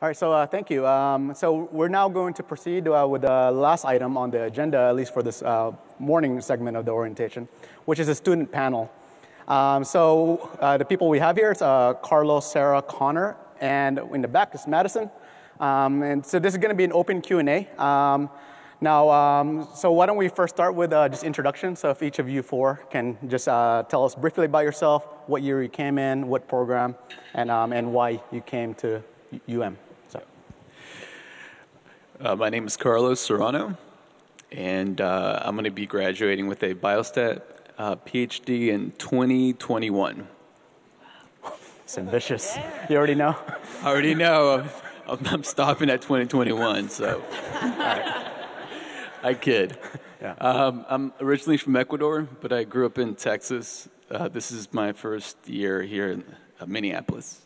All right, so thank you. So we're now going to proceed with the last item on the agenda, at least for this morning segment of the orientation, which is a student panel. The people we have here is Carlos, Sarah, Connor, and in the back is Madison. And so this is going to be an open Q&A. So why don't we first start with just introductions. So if each of you four can just tell us briefly about yourself, what year you came in, what program, and why you came to UM. My name is Carlos Serrano, and I'm going to be graduating with a biostat PhD in 2021. It's ambitious. You already know? I already know. I'm stopping at 2021, so I kid. Yeah. I'm originally from Ecuador, but I grew up in Texas. This is my first year here in Minneapolis.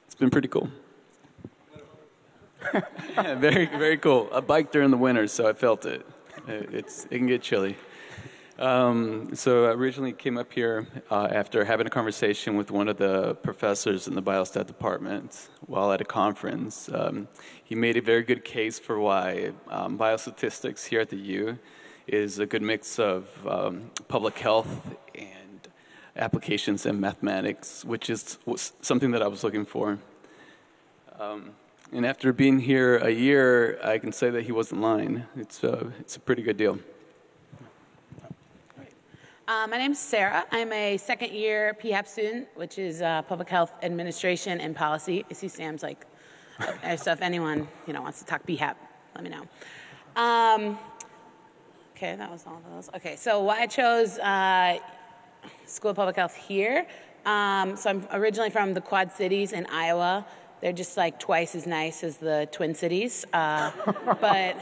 It's been pretty cool. Yeah, very, very cool. I biked during the winter, so I felt it. It can get chilly. So I originally came up here after having a conversation with one of the professors in the biostat department while at a conference. He made a very good case for why biostatistics here at the U is a good mix of public health and applications in mathematics, which is something that I was looking for. And after being here a year, I can say that he wasn't lying. It's a pretty good deal. My name's Sarah. I'm a second-year PHAP student, which is Public Health Administration and Policy. I see Sam's like up there, so if anyone wants to talk PHAP, let me know. Okay, that was all of those. Okay, so why I chose School of Public Health here. So I'm originally from the Quad Cities in Iowa. They're just like twice as nice as the Twin Cities. But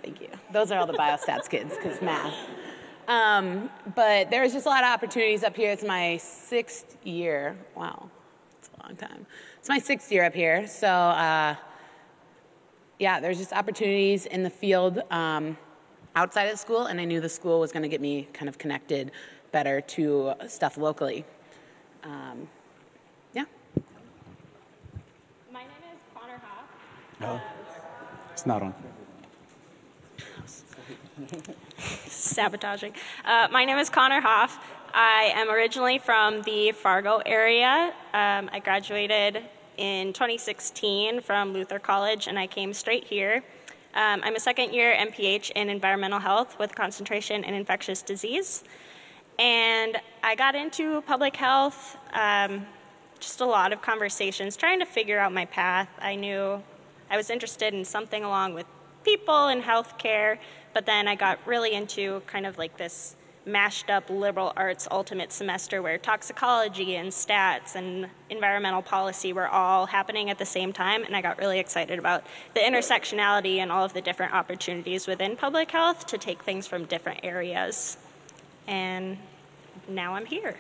thank you. Those are all the biostats kids, because math. But there was just a lot of opportunities up here. It's my 6th year. Wow, it's a long time. It's my 6th year up here. So, yeah, there's just opportunities in the field outside of school, and I knew the school was going to get me kind of connected better to stuff locally. Yeah. My name is Connor Hoff. No, it's not on. Sabotaging. My name is Connor Hoff. I am originally from the Fargo area. I graduated in 2016 from Luther College, and I came straight here. I'm a second-year MPH in environmental health with concentration in infectious disease. And I got into public health, just a lot of conversations, trying to figure out my path. I knew I was interested in something along with people and healthcare, but then I got really into kind of like this mashed up liberal arts ultimate semester where toxicology and stats and environmental policy were all happening at the same time, and I got really excited about the intersectionality and all of the different opportunities within public health to take things from different areas. And now I'm here.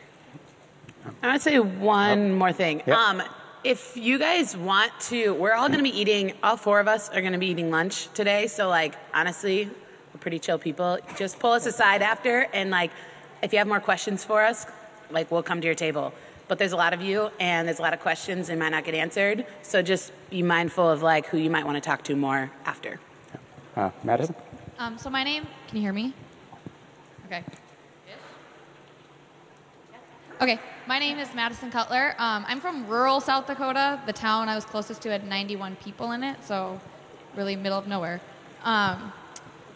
I want to say one more thing. Yep. If you guys want to, we're all going to be eating, all 4 of us are going to be eating lunch today. So, like, honestly, we're pretty chill people. Just pull us aside after, and, like, if you have more questions for us, like, we'll come to your table. But there's a lot of you, and there's a lot of questions and might not get answered. So just be mindful of, like, who you might want to talk to more after. Madison? So my name, can you hear me? Okay. Okay, my name is Madison Cutler. I'm from rural South Dakota. The town I was closest to had 91 people in it, so really middle of nowhere. I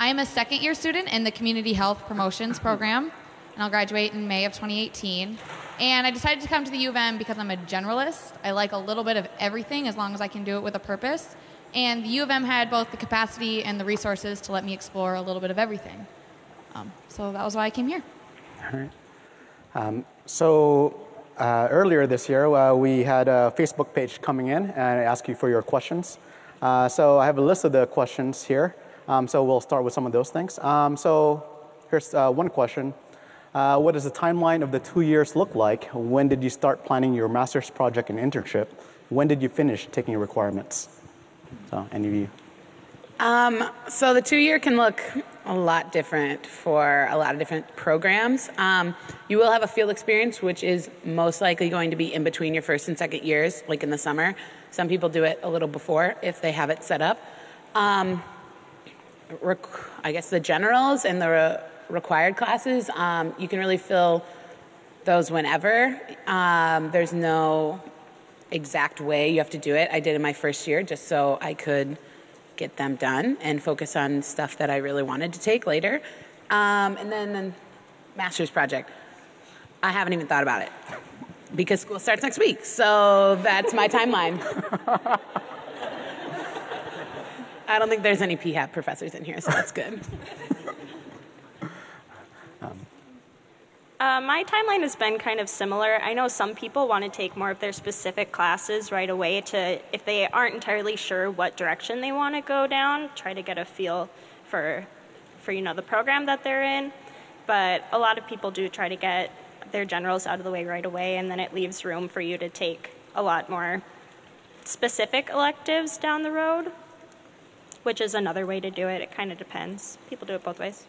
am a second-year student in the Community Health Promotions Program, and I'll graduate in May of 2018. And I decided to come to the U of M because I'm a generalist. I like a little bit of everything as long as I can do it with a purpose. And the U of M had both the capacity and the resources to let me explore a little bit of everything. So that was why I came here. All right. Earlier this year, we had a Facebook page coming in and I asked you for your questions. So I have a list of the questions here. So we'll start with some of those things. So here's one question. What does the timeline of the 2 years look like? When did you start planning your master's project and internship? When did you finish taking your requirements? So any of you? So the 2-year can look a lot different for a lot of different programs. You will have a field experience, which is most likely going to be in between your first and second years, like in the summer. Some people do it a little before if they have it set up. I guess the generals and the required classes, you can really fill those whenever. There's no exact way you have to do it. I did in my first year just so I could get them done and focus on stuff that I really wanted to take later. And then the master's project. I haven't even thought about it because school starts next week. So that's my timeline. I don't think there's any PHAP professors in here, so that's good. My timeline has been kind of similar. I know some people want to take more of their specific classes right away to, if they aren't entirely sure what direction they want to go down, try to get a feel for the program that they're in. But a lot of people do try to get their generals out of the way right away, and then it leaves room for you to take a lot more specific electives down the road, which is another way to do it. It kind of depends. People do it both ways.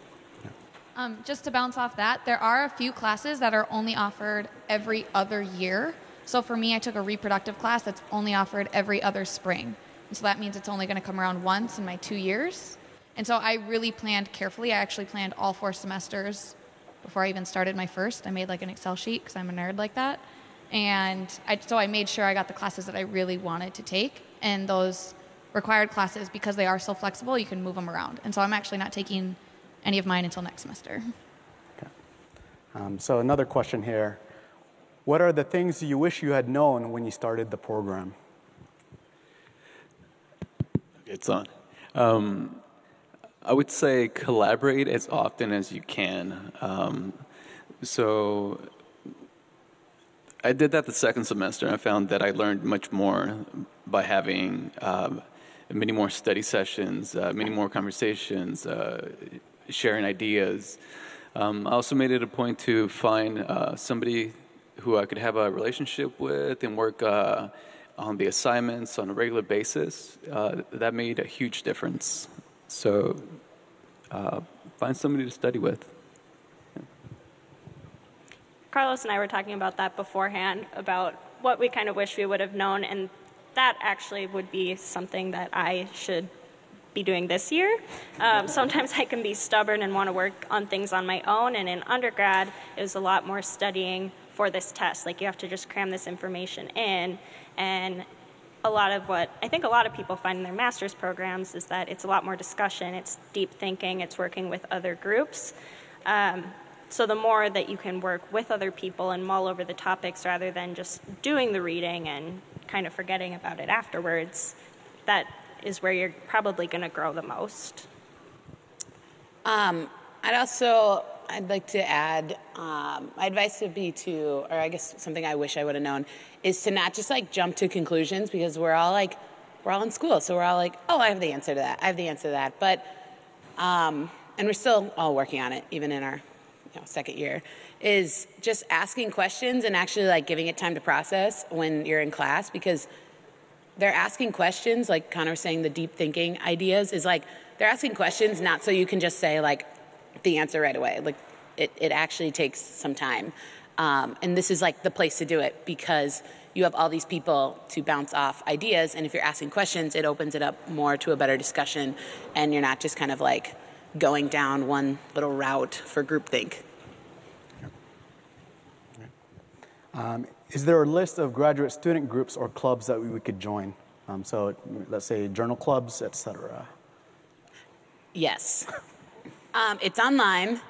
Just to bounce off that, there are a few classes that are only offered every other year. So for me, I took a reproductive class that's only offered every other spring. And so that means it's only going to come around once in my 2 years. And so I really planned carefully. I actually planned all 4 semesters before I even started my first. I made like an Excel sheet because I'm a nerd like that. And so I made sure I got the classes that I really wanted to take. And those required classes, because they are so flexible, you can move them around. And so I'm actually not taking any of mine until next semester. Okay. So another question here. What are the things you wish you had known when you started the program? It's on. I would say collaborate as often as you can. So I did that the second semester, and I found that I learned much more by having many more study sessions, many more conversations, sharing ideas. I also made it a point to find somebody who I could have a relationship with and work on the assignments on a regular basis. That made a huge difference. So find somebody to study with. Carlos and I were talking about that beforehand, about what we kind of wish we would have known, and that actually would be something that I should be doing this year. Sometimes I can be stubborn and want to work on things on my own, and in undergrad it was a lot more studying for this test. Like, you have to just cram this information in, and a lot of what I think a lot of people find in their master's programs is that it's a lot more discussion, it's deep thinking, it's working with other groups. So the more that you can work with other people and mull over the topics rather than just doing the reading and kind of forgetting about it afterwards, that is where you're probably going to grow the most. I'd like to add, my advice would be to, or I guess something I wish I would have known, is to not just like jump to conclusions, because we're all in school, so we're all like, oh, I have the answer to that, I have the answer to that, but, and we're still all working on it, even in our second year, is just asking questions and actually like giving it time to process when you're in class, because they're asking questions, like Connor was saying, the deep thinking ideas is like, they're asking questions not so you can just say like the answer right away. Like it actually takes some time. And this is like the place to do it, because you have all these people to bounce off ideas. And if you're asking questions, it opens it up more to a better discussion. And you're not just kind of like going down one little route for groupthink. Is there a list of graduate student groups or clubs that we could join? So let's say journal clubs, etc. Yes. It's online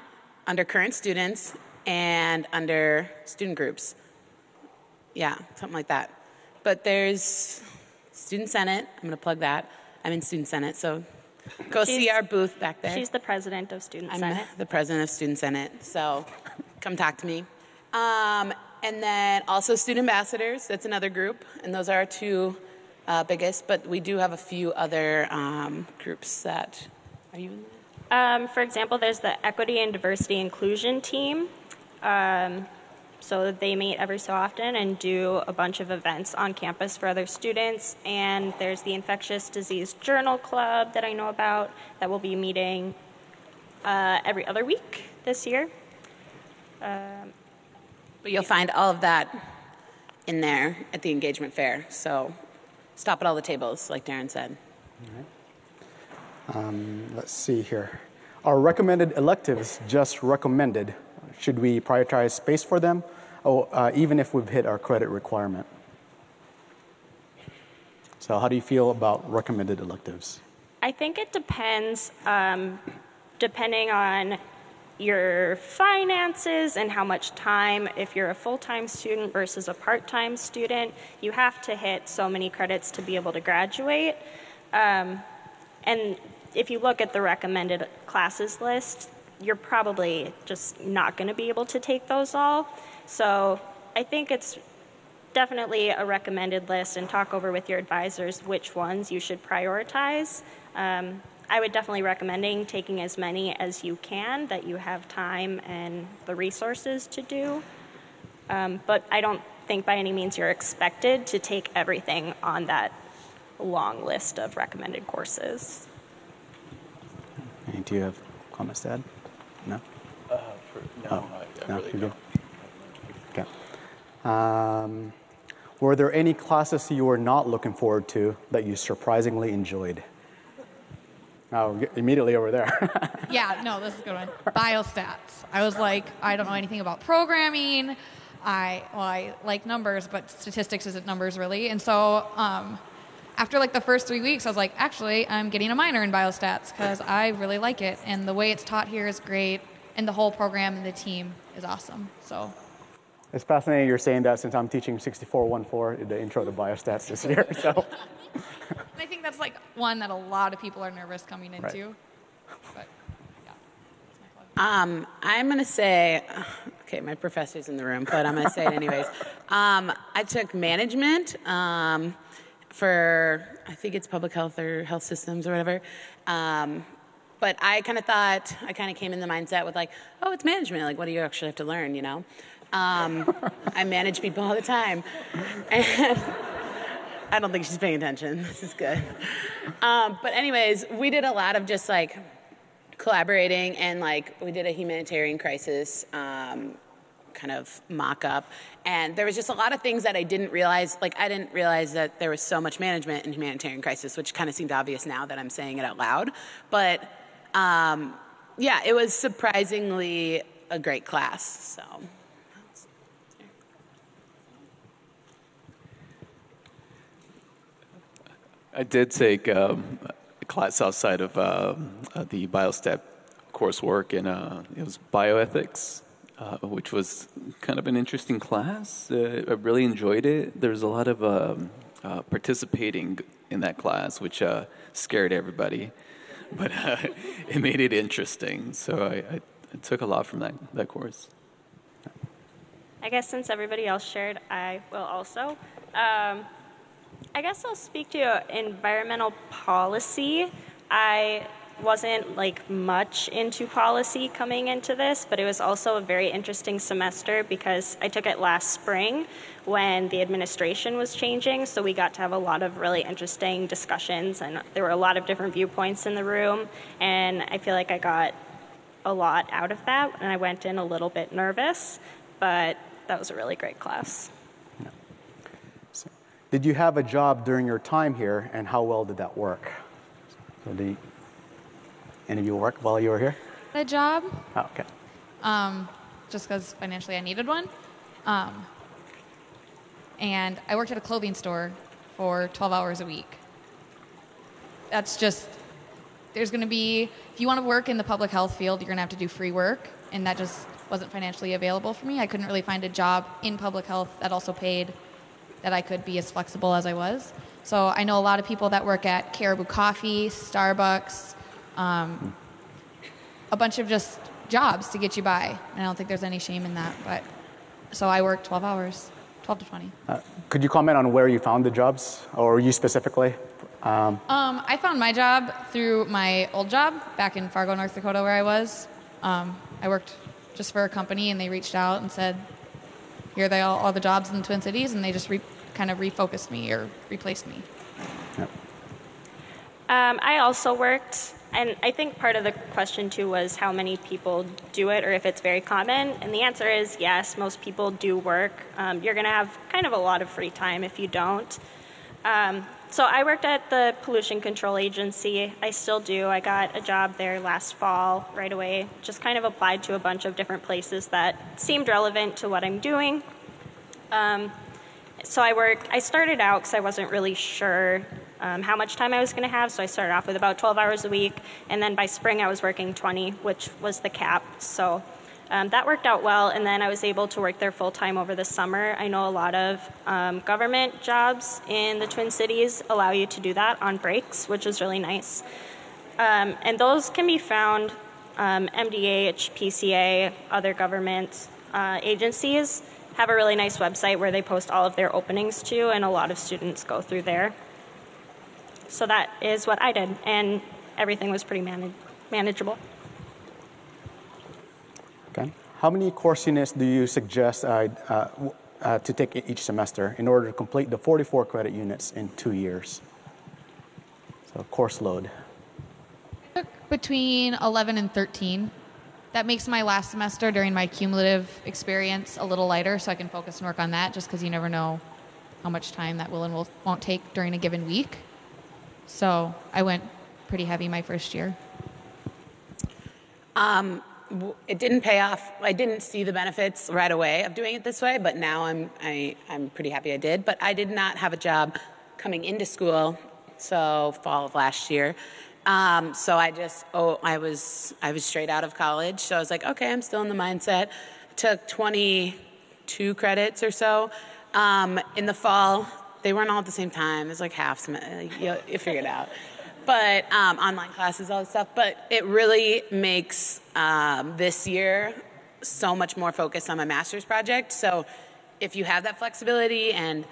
under current students and under student groups. Yeah, something like that. But there's Student Senate. I'm going to plug that. I'm in Student Senate, so go see our booth back there. She's the president of Student Senate. I'm the president of Student Senate, so come talk to me. And then also Student Ambassadors. That's another group, and those are our two biggest. But we do have a few other groups that. Are you in that? For example, there's the Equity and Diversity Inclusion team. So they meet every so often and do a bunch of events on campus for other students. And there's the Infectious Disease Journal Club that I know about that will be meeting every other week this year. But you'll find all of that in there at the engagement fair. So stop at all the tables, like Darren said. All right. Let's see here. Are recommended electives just recommended? Should we prioritize space for them, even if we've hit our credit requirement? So how do you feel about recommended electives? I think it depends, depending on your finances and how much time. If you're a full-time student versus a part-time student, you have to hit so many credits to be able to graduate. And if you look at the recommended classes list, you're probably just not going to be able to take those all. So I think it's definitely a recommended list, and talk over with your advisors which ones you should prioritize. I would definitely recommend taking as many as you can that you have time and the resources to do. But I don't think by any means you're expected to take everything on that long list of recommended courses. And do you have comments to add? No? I really you're don't. good. Okay. Were there any classes you were not looking forward to that you surprisingly enjoyed? Oh, immediately over there. Yeah, no, this is a good one. Biostats. I was like, I don't know anything about programming. I like numbers, but statistics isn't numbers really. And so after like the first 3 weeks, I was like, actually, I'm getting a minor in biostats because I really like it. And the way it's taught here is great. And the whole program and the team is awesome. So It's fascinating you're saying that since I'm teaching 6414, the intro to biostats this year. So. and I think that's like one that a lot of people are nervous coming into. Right. But yeah, that's my plug. I'm going to say, okay, my professor's in the room, but I'm going to say it anyways. I took management for, I think it's public health or health systems or whatever. But I kind of came in the mindset with like, oh, it's management. Like, what do you actually have to learn, you know? I manage people all the time. And I don't think she's paying attention. This is good. But anyways, we did a lot of just like collaborating, and like we did a humanitarian crisis kind of mock-up. And there was just a lot of things that I didn't realize. Like, I didn't realize that there was so much management in humanitarian crisis, which kind of seemed obvious now that I'm saying it out loud. But yeah, it was surprisingly a great class, so. I did take a class outside of the biostat coursework, and it was bioethics, which was kind of an interesting class. I really enjoyed it. There's a lot of participating in that class, which scared everybody, but it made it interesting. So I took a lot from that course. I guess since everybody else shared, I will also. I guess I'll speak to environmental policy. I wasn't like much into policy coming into this, but it was also a very interesting semester because I took it last spring when the administration was changing, so we got to have a lot of really interesting discussions, and there were a lot of different viewpoints in the room, and I feel like I got a lot out of that, and I went in a little bit nervous, but that was a really great class. Did you have a job during your time here, and how well did that work? So did any of you work while you were here? The job, Oh, okay. just because financially I needed one. And I worked at a clothing store for 12 hours a week. That's just, there's going to be, if you want to work in the public health field, you're going to have to do free work, and that just wasn't financially available for me. I couldn't really find a job in public health that also paid that I could be as flexible as I was. So I know a lot of people that work at Caribou Coffee, Starbucks, a bunch of just jobs to get you by. And I don't think there's any shame in that. But so I worked 12 hours, 12 to 20. Could you comment on where you found the jobs, or you specifically? I found my job through my old job back in Fargo, North Dakota, where I was. I worked just for a company, and they reached out and said, here they all the jobs in the Twin Cities, and they just kind of refocused me or replaced me. Yep. I also worked, and I think part of the question too was how many people do it or if it's very common. And the answer is yes, most people do work. You're going to have kind of a lot of free time if you don't. So I worked at the Pollution Control Agency. I still do. I got a job there last fall right away. Just kind of applied to a bunch of different places that seemed relevant to what I'm doing. So I started out because I wasn't really sure how much time I was going to have, so I started off with about 12 hours a week, and then by spring I was working 20, which was the cap. So that worked out well, and then I was able to work there full-time over the summer. I know a lot of government jobs in the Twin Cities allow you to do that on breaks, which is really nice. And those can be found, MDH, PCA, other government agencies have a really nice website where they post all of their openings to, and a lot of students go through there. So that is what I did, and everything was pretty manageable. Okay. How many course units do you suggest to take each semester in order to complete the 44 credit units in 2 years? So course load. I took between 11 and 13. That makes my last semester during my cumulative experience a little lighter, so I can focus and work on that, just because you never know how much time that will and won't take during a given week. So I went pretty heavy my first year. It didn't pay off. I didn't see the benefits right away of doing it this way, but now I'm pretty happy I did. But I did not have a job coming into school, so fall of last year. So I was straight out of college. So I was like, okay, I'm still in the mindset. Took 22 credits or so. In the fall, they weren't all at the same time. It was like half, you figure it out. But online classes, all that stuff. But it really makes this year so much more focused on my master's project. So if you have that flexibility, and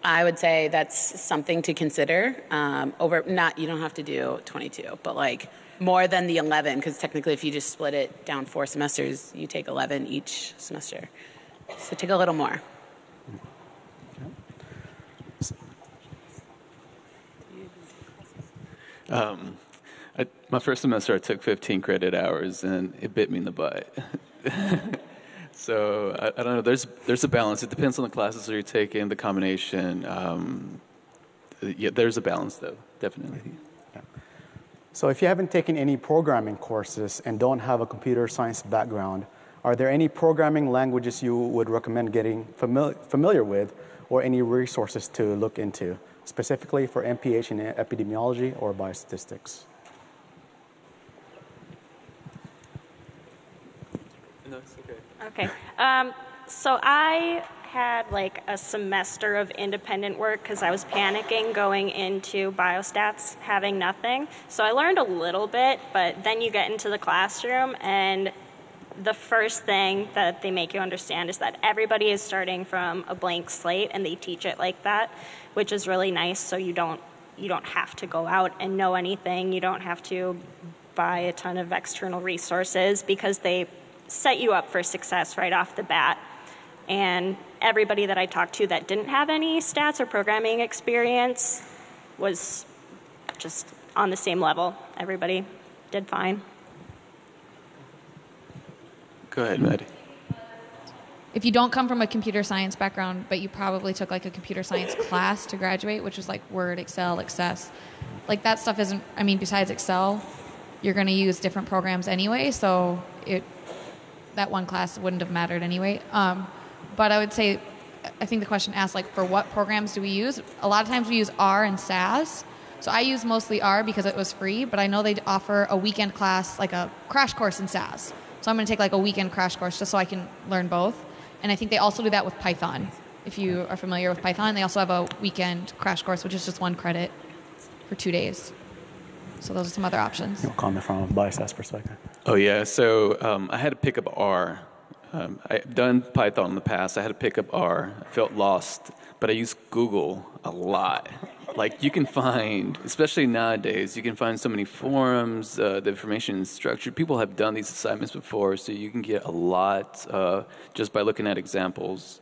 I would say that's something to consider. You don't have to do 22, but like more than the 11, because technically if you just split it down 4 semesters, you take 11 each semester. So take a little more. My first semester I took 15 credit hours, and it bit me in the butt. So I don't know. There's a balance. It depends on the classes that you're taking, the combination. Yeah, there's a balance, though, definitely. Yeah. So if you haven't taken any programming courses and don't have a computer science background, are there any programming languages you would recommend getting familiar with, or any resources to look into, specifically for MPH in epidemiology or biostatistics? No, it's okay. Okay. So I had like a semester of independent work because I was panicking going into biostats, having nothing. So I learned a little bit, but then you get into the classroom, and the first thing that they make you understand is that everybody is starting from a blank slate, and they teach it like that, which is really nice. So you don't have to go out and know anything. You don't have to buy a ton of external resources, because they set you up for success right off the bat. And everybody that I talked to that didn't have any stats or programming experience was just on the same level. Everybody did fine. Go ahead, Maddie. If you don't come from a computer science background, but you probably took like a computer science class to graduate, which was like Word, Excel, Access, like that stuff isn't, I mean, besides Excel, you're going to use different programs anyway, so that one class wouldn't have mattered anyway. But I would say, I think the question asked, like, for what programs do we use? A lot of times we use R and SAS. So I use mostly R because it was free, but I know they offer a weekend class, like a crash course in SAS. So I'm going to take like a weekend crash course just so I can learn both. And I think they also do that with Python. If you are familiar with Python, they also have a weekend crash course, which is just 1 credit for 2 days. So those are some other options. You'll comment from a bias perspective. Oh, yeah. So I had to pick up R I've done Python in the past. I had to pick up R. I felt lost, but I use Google a lot. Like, you can find, especially nowadays, you can find so many forums, the information is structured. People have done these assignments before, so you can get a lot just by looking at examples.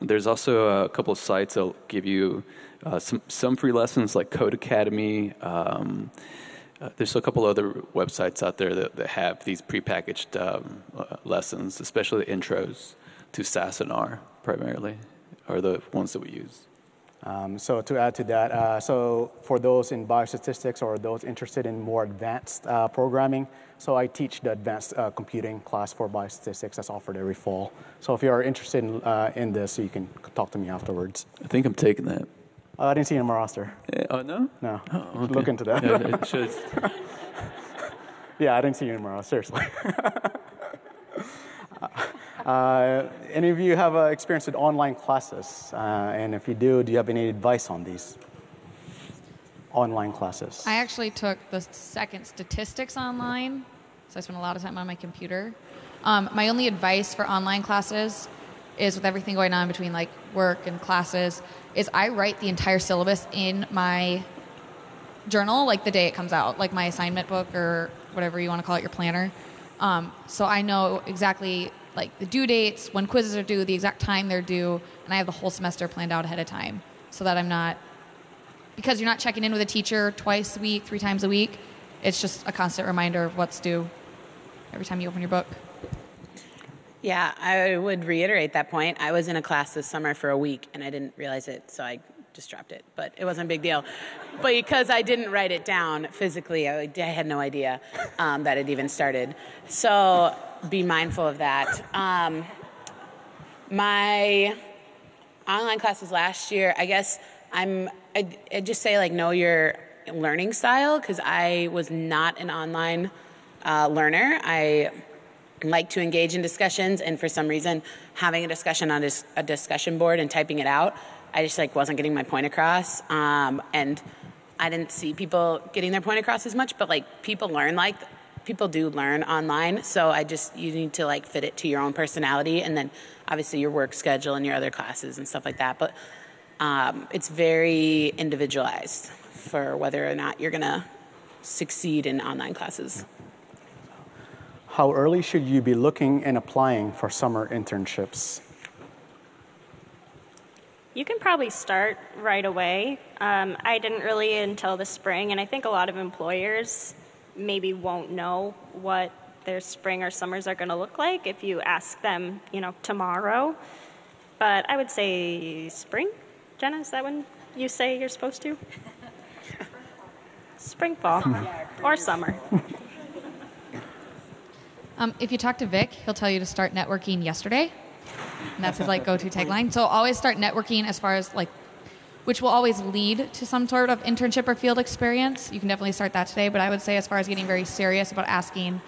There's also a couple of sites that'll give you some free lessons, like Code Academy. There's a couple other websites out there that have these prepackaged lessons, especially the intros to SAS and R, primarily, are the ones that we use. So to add to that, so for those in biostatistics or those interested in more advanced programming, so I teach the advanced computing class for biostatistics that's offered every fall. So if you are interested in this, you can talk to me afterwards. I think I'm taking that. I didn't see it in my roster. Oh, no? No. Oh, okay. Look into that. Yeah, it should. Yeah, I didn't see it in my roster, seriously. Any of you have experience with online classes? And if you do you have any advice on these online classes? I actually took the second statistics online, so I spent a lot of time on my computer. My only advice for online classes is, with everything going on between like work and classes, is I write the entire syllabus in my journal like the day it comes out, like my assignment book or whatever you want to call it, your planner. So I know exactly like the due dates, when quizzes are due, the exact time they're due, and I have the whole semester planned out ahead of time so that I'm not, because you're not checking in with a teacher twice a week, 3 times a week, it's just a constant reminder of what's due every time you open your book. Yeah, I would reiterate that point. I was in a class this summer for a week, and I didn't realize it, so I just dropped it. But it wasn't a big deal. But because I didn't write it down physically, I had no idea that it even started. So be mindful of that. My online classes last year, I guess I'd just say, like, know your learning style, because I was not an online learner. I like to engage in discussions, and for some reason, having a discussion on a discussion board and typing it out, I just wasn't getting my point across, and I didn't see people getting their point across as much. But people do learn online, so you need to fit it to your own personality, and then obviously your work schedule and your other classes and stuff like that. But it's very individualized for whether or not you're gonna succeed in online classes. How early should you be looking and applying for summer internships? You can probably start right away. I didn't really until the spring, and I think a lot of employers maybe won't know what their spring or summers are going to look like if you ask them, tomorrow. But I would say spring. Jenna, is that when you say you're supposed to? Spring, fall, or summer. If you talk to Vic, he'll tell you to start networking yesterday. And that's his go-to tagline. So always start networking as far as which will always lead to some sort of internship or field experience. You can definitely start that today, but I would say as far as getting very serious about asking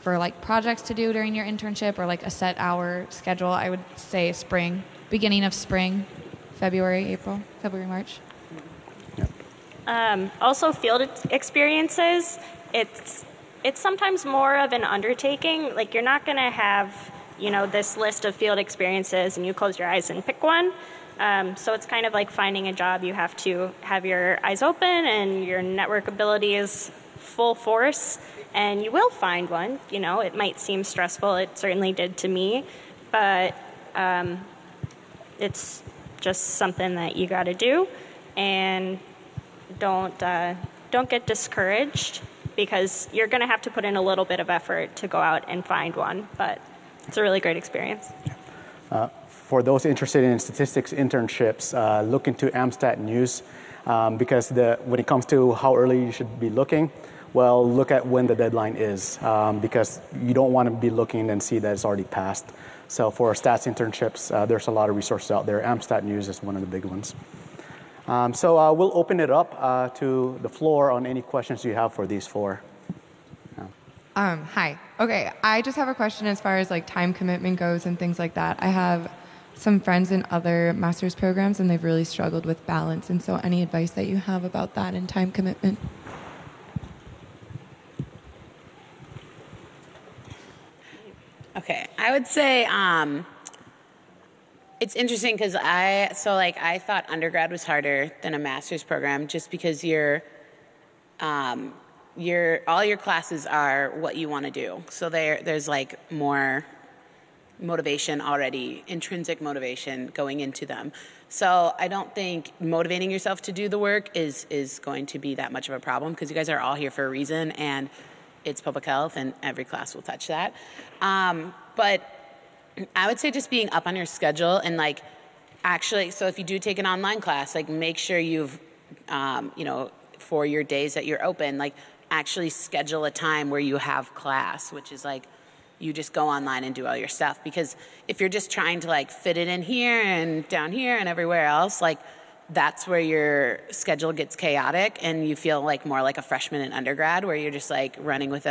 for projects to do during your internship or a set hour schedule, I would say spring, beginning of spring, February, March. Also, field experiences, it's sometimes more of an undertaking. You're not going to have, this list of field experiences and you close your eyes and pick one. So it's kind of like finding a job. You have to have your eyes open and your network ability is full force, and you will find one. It might seem stressful. It certainly did to me, but it's just something that you got to do, and don't get discouraged, because you're going to have to put in a little bit of effort to go out and find one, but it's a really great experience. For those interested in statistics internships, look into AmStat News, because when it comes to how early you should be looking, well, look at when the deadline is, because you don't want to be looking and see that it's already passed. So for stats internships, there's a lot of resources out there. AmStat News is one of the big ones. So we'll open it up to the floor on any questions you have for these four. Hi. Okay, I just have a question as far as time commitment goes and things like that. I have some friends in other master's programs, and they've really struggled with balance. And so any advice that you have about that and time commitment? Okay, I I would say it's interesting because I thought undergrad was harder than a master's program just because all your classes are what you want to do. So there's like more motivation already, intrinsic motivation going into them. So I don't think motivating yourself to do the work is going to be that much of a problem because you guys are all here for a reason and it's public health and every class will touch that. But I would say just being up on your schedule and like actually, so if you do take an online class, like make sure you've, for your days that you're open, like actually schedule a time where you have class, which is like you just go online and do all your stuff. Because if you're just trying to like fit it in here and down here and everywhere else, like that's where your schedule gets chaotic and you feel like more like a freshman in undergrad where you're just like running with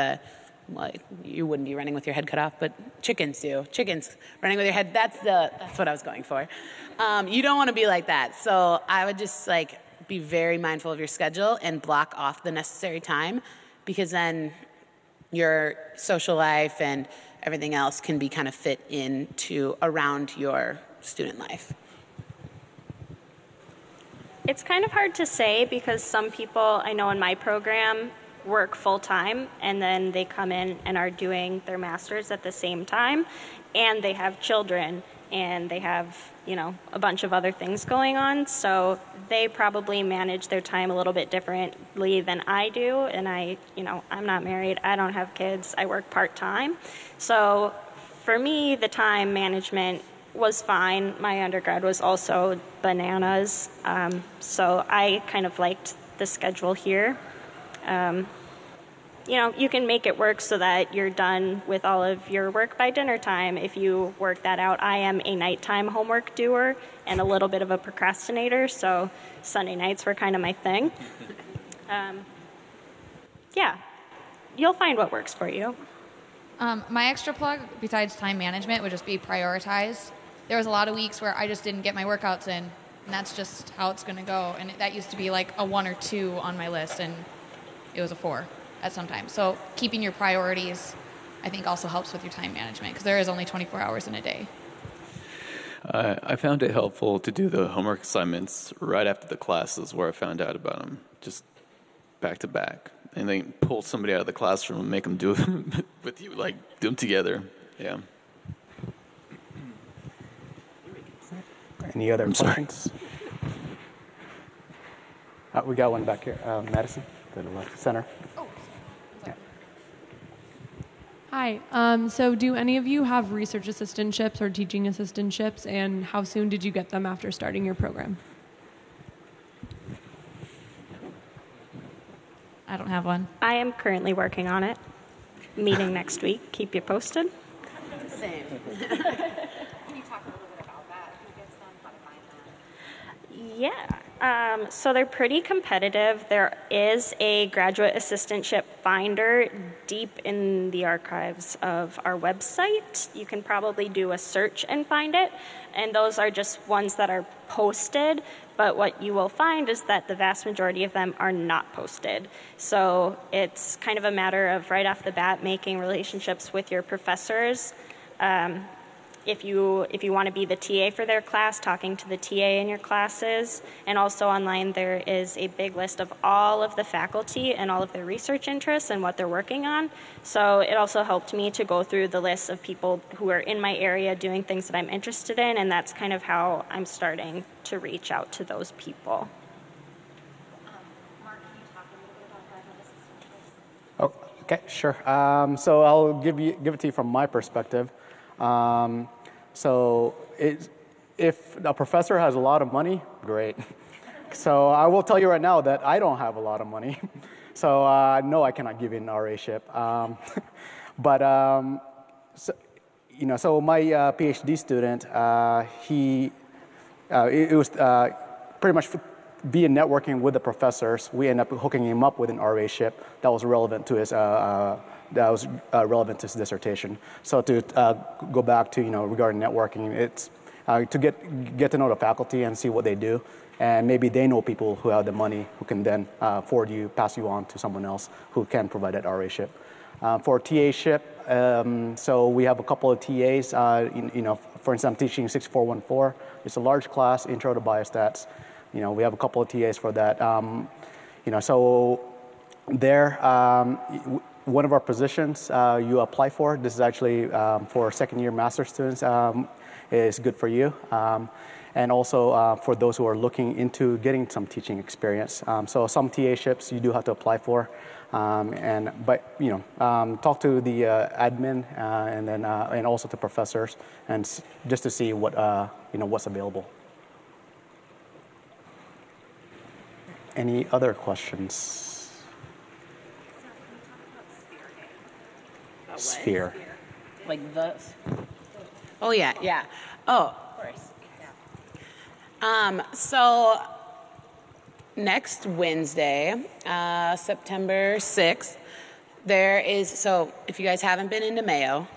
you wouldn't be running with your head cut off, but chickens do. Chickens running with your head, that's what I was going for. You don't want to be like that. So I would just like be very mindful of your schedule and block off the necessary time because then your social life and everything else can be kind of fit into around your student life. It's kind of hard to say because some people I know in my program work full-time and then they come in and are doing their master's at the same time and they have children and they have, a bunch of other things going on. So they probably manage their time a little bit differently than I do. And I'm not married. I don't have kids. I work part-time. So for me, the time management was fine. My undergrad was also bananas. So I kind of liked the schedule here. You can make it work so that you're done with all of your work by dinner time if you work that out. I am a nighttime homework doer and a little bit of a procrastinator, so Sunday nights were kind of my thing. You'll find what works for you. My extra plug, besides time management, would just be prioritize. There was a lot of weeks where I just didn't get my workouts in, and that's just how it's going to go. And that used to be like a 1 or 2 on my list, and it was a 4 at some time. So keeping your priorities, I think, also helps with your time management because there is only 24 hours in a day. I found it helpful to do the homework assignments right after the classes where I found out about them, just back to back. And then pull somebody out of the classroom and make them do it with you, like do them together. Yeah. Any other questions? We got one back here. Madison, to the left, center. Hi. So do any of you have research assistantships or teaching assistantships, and how soon did you get them after starting your program? I don't have one. I am currently working on it. Meeting next week. Keep you posted. Same. Can you talk a little bit about that? Who gets them? How to find them? Yeah. So they're pretty competitive. There is a graduate assistantship finder deep in the archives of our website. You can probably do a search and find it. And those are just ones that are posted. But what you will find is that the vast majority of them are not posted. So it's kind of a matter of right off the bat making relationships with your professors. If you want to be the TA for their class, talking to the TA in your classes. And also online there is a big list of all of the faculty and all of their research interests and what they're working on. So it also helped me to go through the list of people who are in my area doing things that I'm interested in, and that's kind of how I'm starting to reach out to those people. Mark, can you talk a little bit about graduate assistantship? Oh, okay, sure. So I'll give it to you from my perspective. So if a professor has a lot of money, great. So I will tell you right now that I don't have a lot of money. So no, I cannot give you an RA-ship. So my PhD student, it was pretty much via networking with the professors, we ended up hooking him up with an RA-ship that was relevant to his dissertation. So to go back to regarding networking, it's to get to know the faculty and see what they do, and maybe they know people who have the money who can then pass you on to someone else who can provide that RA-ship. For TA-ship, So we have a couple of TAs. For instance, I'm teaching 6414. It's a large class, Intro to Biostats. We have a couple of TAs for that. So there, one of our positions you apply for, this is actually for second-year master students, is good for you. And also for those who are looking into getting some teaching experience. So some TA-ships you do have to apply for. Talk to the admin and also to professors, and just to see what's available. Any other questions? Sphere. Like the. Oh yeah. Oh, of course. So next Wednesday, September 6th, there is, so if you guys haven't been into Mayo,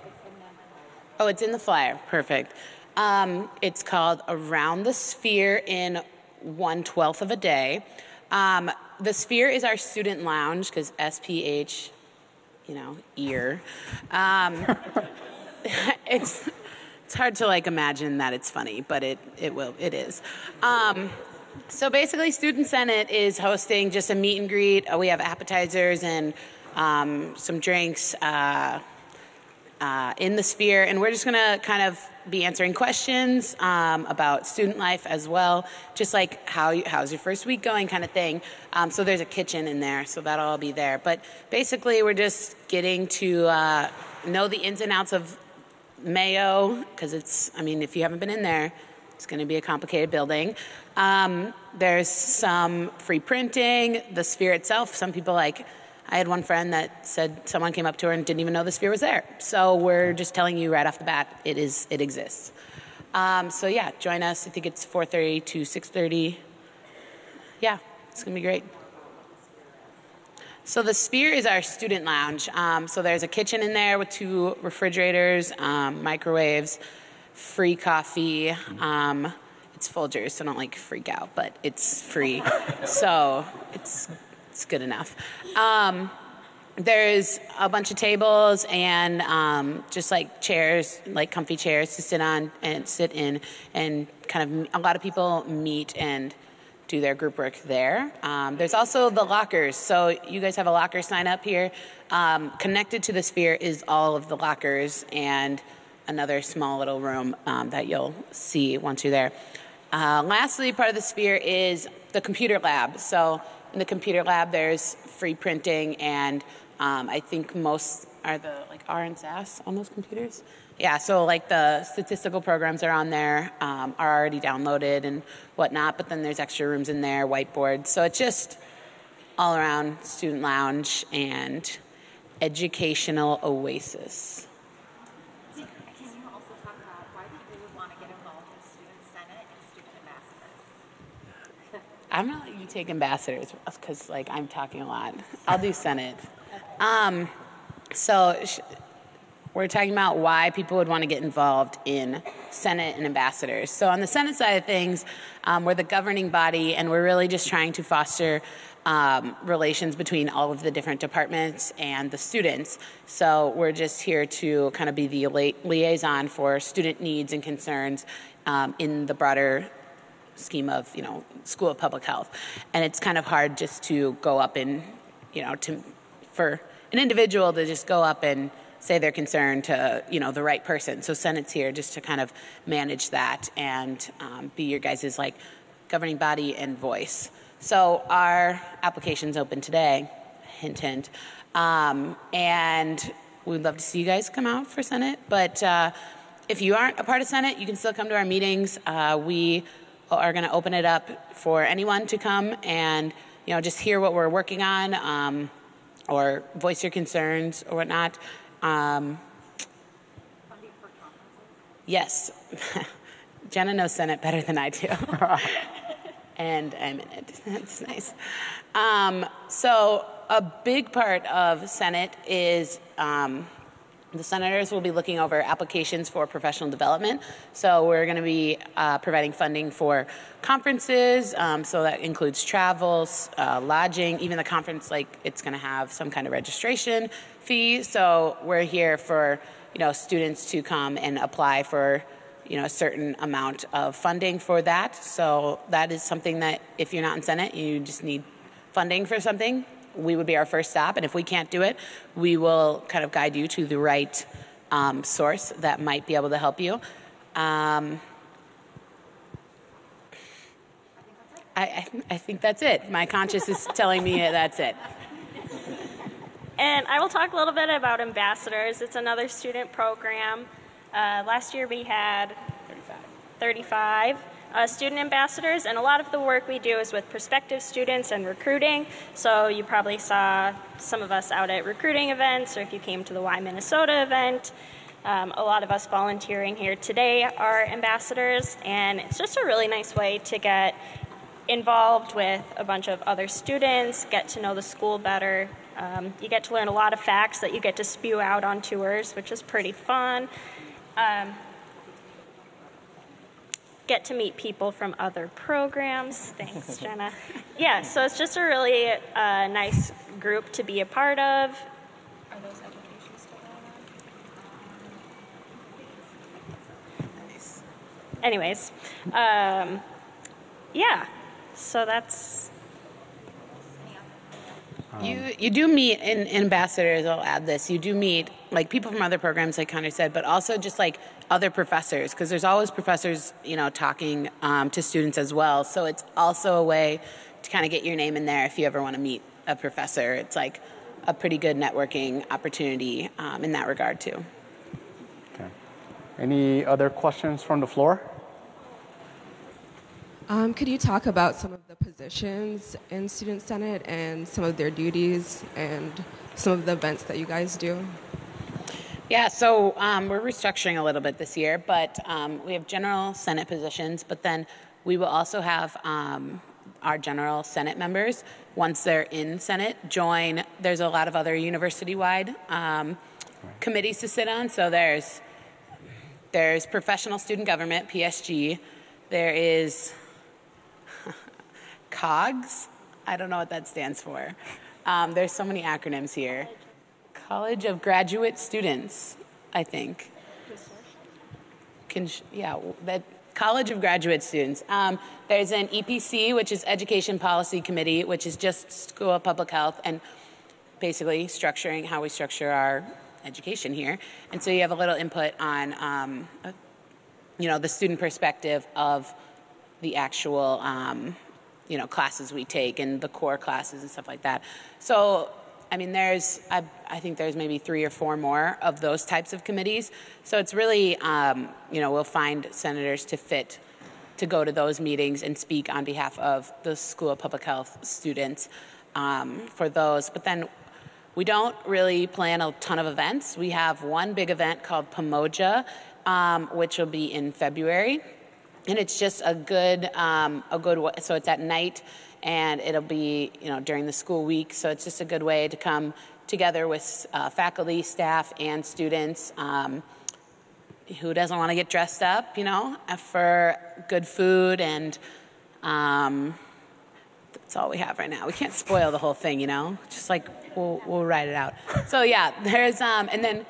oh, it's in the flyer, perfect. It's called Around the Sphere in 1/12 of a day. The Sphere is our student lounge, because SPH, ear. It's hard to imagine that it's funny, but it is. So basically, Student Senate is hosting just a meet and greet. We have appetizers and some drinks in the Sphere, and we're just going to kind of be answering questions about student life as well, just like how's your first week going kind of thing. So there's a kitchen in there, so that'll all be there. But basically, we're just getting to know the ins and outs of Mayo, because if you haven't been in there, it's going to be a complicated building. There's some free printing, the Sphere itself. Some people I had one friend that said someone came up to her and didn't even know the Sphere was there. So we're just telling you right off the bat, it exists. So yeah, join us. I think it's 4:30 to 6:30. Yeah, it's going to be great. So the Sphere is our student lounge. So there's a kitchen in there with 2 refrigerators, microwaves, free coffee. It's Folgers, so don't freak out, but it's free. So it's good enough. There's a bunch of tables and just chairs, comfy chairs to sit in, and kind of a lot of people meet and do their group work there. There's also the lockers. So you guys have a locker sign up here. Connected to the Sphere is all of the lockers and another small little room that you'll see once you're there. Lastly, part of the Sphere is the computer lab. So in the computer lab, there's free printing, and I think most are the R and SAS on those computers. Yeah, so the statistical programs are on there, are already downloaded and whatnot, but then there's extra rooms in there, whiteboards. So it's just all around student lounge and educational oasis. Can you also talk about why people would want to get involved in Student Senate and Student Ambassadors? I'm going to let you take ambassadors because I'm talking a lot. I'll do Senate. We're talking about why people would want to get involved in Senate and ambassadors. So on the Senate side of things, we're the governing body, and we're really just trying to foster relations between all of the different departments and the students. So we're just here to kind of be the liaison for student needs and concerns in the broader scheme of, School of Public Health. And it's kind of hard just to go up and, for an individual to just go up and say their concern to, the right person. So Senate's here just to kind of manage that and be your guys' governing body and voice. So our application's open today, hint, hint. And we'd love to see you guys come out for Senate. But if you aren't a part of Senate, you can still come to our meetings. We are going to open it up for anyone to come and, just hear what we're working on or voice your concerns or whatnot. Funding for conferences? Yes. Jenna knows Senate better than I do. And I'm in it. That's nice. So a big part of Senate is The senators will be looking over applications for professional development. So we're going to be providing funding for conferences. So that includes travels, lodging, even the conference, like it's going to have some kind of registration fee. So we're here for, students to come and apply for, a certain amount of funding for that. So that is something that if you're not in Senate, you just need funding for something, we would be our first stop. And if we can't do it, we will kind of guide you to the right source that might be able to help you. I think that's it. My conscience is telling me that's it. And I will talk a little bit about ambassadors. It's another student program. Last year we had 35 student ambassadors, and a lot of the work we do is with prospective students and recruiting. So you probably saw some of us out at recruiting events, or if you came to the VII Minnesota event. A lot of us volunteering here today are ambassadors, and it's just a really nice way to get involved with a bunch of other students, get to know the school better. You get to learn a lot of facts that you get to spew out on tours, which is pretty fun. Get to meet people from other programs. Thanks, Jenna. Yeah, so it's just a really nice group to be a part of. Are those educations still going on? Nice. Anyways, yeah, so that's... You do meet in ambassadors, I'll add this, you do meet like people from other programs like Connor said, but also just like other professors, because there's always professors, talking to students as well. So it's also a way to kind of get your name in there if you ever want to meet a professor. It's like a pretty good networking opportunity in that regard too. Okay. Any other questions from the floor? Could you talk about some of the positions in Student Senate and some of their duties and some of the events that you guys do? Yeah, so we're restructuring a little bit this year, but we have general Senate positions, but then we will also have our general Senate members, once they're in Senate, join. There's a lot of other university-wide committees to sit on. So there's professional student government, PSG. There is COGS. I don't know what that stands for. There's so many acronyms here. College of Graduate Students, I think. That College of Graduate Students. There's an EPC, which is Education Policy Committee, which is just School of Public Health and basically structuring how we structure our education here. And so you have a little input on, the student perspective of the actual, classes we take and the core classes and stuff like that. So, I mean, I think there's maybe 3 or 4 more of those types of committees. So it's really, we'll find senators to go to those meetings and speak on behalf of the School of Public Health students for those. But then we don't really plan a ton of events. We have one big event called Pomoja, which will be in February. And it's just a good way. So it's at night, and it'll be, during the school week. So it's just a good way to come together with faculty, staff, and students. Who doesn't want to get dressed up, for good food, and that's all we have right now. We can't spoil the whole thing, just like we'll ride it out. So yeah, there's, and then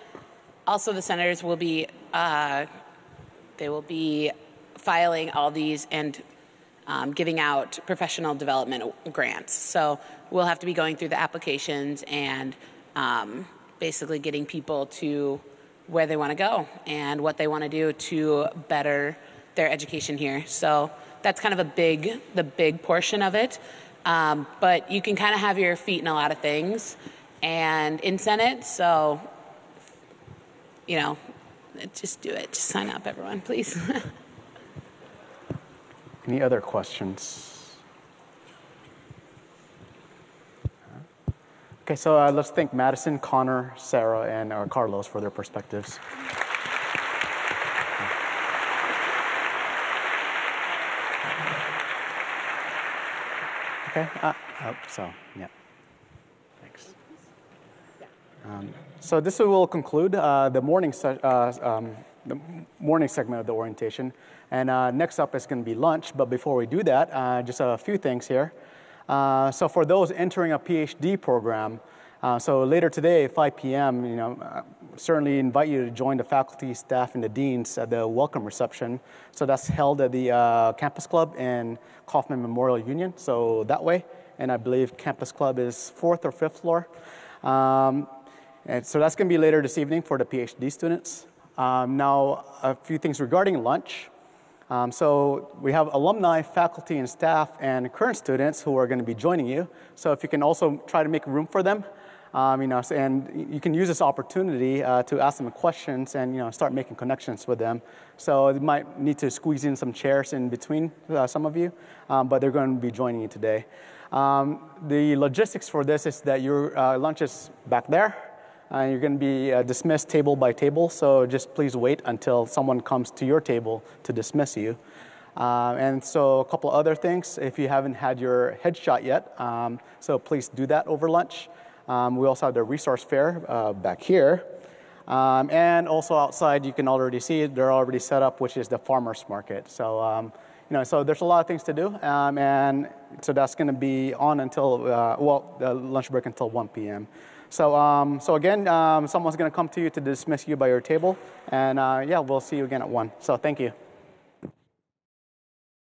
also the senators will be, they will be filing all these and giving out professional development grants. So we'll have to be going through the applications and basically getting people to where they want to go and what they want to do to better their education here. So that's kind of the big portion of it. But you can kind of have your feet in a lot of things and in Senate. So, just do it. Just sign up, everyone, please. Any other questions? Okay, so let's thank Madison, Connor, Sarah, and Carlos for their perspectives. Okay, yeah. Thanks. So this will conclude the morning segment of the orientation. And next up is going to be lunch. But before we do that, just a few things here. So for those entering a PhD program, so later today, 5 p.m., certainly invite you to join the faculty, staff, and the deans at the welcome reception. So that's held at the Campus Club in Kaufman Memorial Union, so that way. And I believe Campus Club is 4th or 5th floor. And so that's going to be later this evening for the PhD students. Now, a few things regarding lunch. So we have alumni, faculty, and staff, and current students who are going to be joining you. So if you can also try to make room for them, and you can use this opportunity to ask them questions and start making connections with them. So you might need to squeeze in some chairs in between some of you, but they're going to be joining you today. The logistics for this is that your lunch is back there. You're going to be dismissed table by table, so just please wait until someone comes to your table to dismiss you. And so a couple other things, if you haven't had your headshot yet, so please do that over lunch. We also have the resource fair back here. And also outside, you can already see it, they're already set up, which is the farmer's market. So, so there's a lot of things to do. And so that's going to be on until, the lunch break until 1 p.m. So, so again, someone's going to come to you to dismiss you by your table. And yeah, we'll see you again at 1. So thank you.